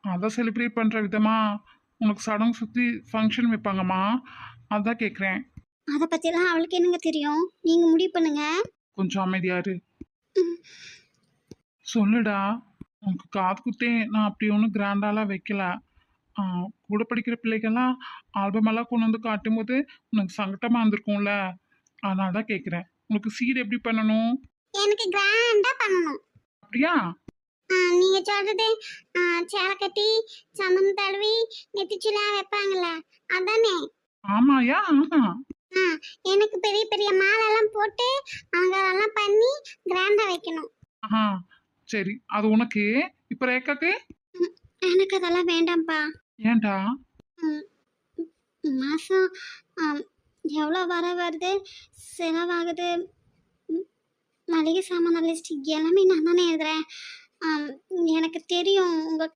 அதை செலிப்ரேட் பண்ணுற விதமா உனக்கு சடங்கு சுற்றி ஃபங்க்ஷன் வைப்பாங்கம்மா. அதான் கேட்குறேன். அதை பற்றிலாம் அவளுக்கு என்னங்க தெரியும்? நீங்கள் முடிவு பண்ணுங்க. கொஞ்சம் அமைதியாரு. ம். சொல்லுடா. உனக்கு காது குத்தே நான் அப்படி ஒன்றும் கிராண்டாலாம் வைக்கல. ஆ, கூட படிக்கிற பிள்ளைகள்லாம் ஆல்பம் எல்லாம் கொண்டு வந்து காட்டும்போது உனக்கு சங்கட்டமாக இருந்திருக்கும்ல. அதனால தான் கேட்குறேன். உனக்கு சீர் எப்படி பண்ணணும்? எனக்கு கிராண்டாக பண்ணணும். அப்படியா? நீங்க சொல்றது சேலை கட்டி சந்தனம் தடவி நெத்திச்சுலாம் வைப்பாங்கல்ல, அதானே? ஆமாயா, ஆமா. ஆ, எனக்கு பெரிய பெரிய மாலெல்லாம் போட்டு அலங்காரம்லாம் பண்ணி கிராண்டா வைக்கணும். ஆஹா, சரி. அது உனக்கு. இப்போ ரேக்காக்கு? ம், எனக்கு அதெல்லாம் வேண்டாம்ப்பா. ஏன்டா? ம், மாசம் எவ்வளோ வருது, செலவாகுது, ம், மளிகை சாமான லிஸ்ட் எல்லாமே நான் தானே எழுதுறேன். ஆம், எனக்கு தெரியும் உங்க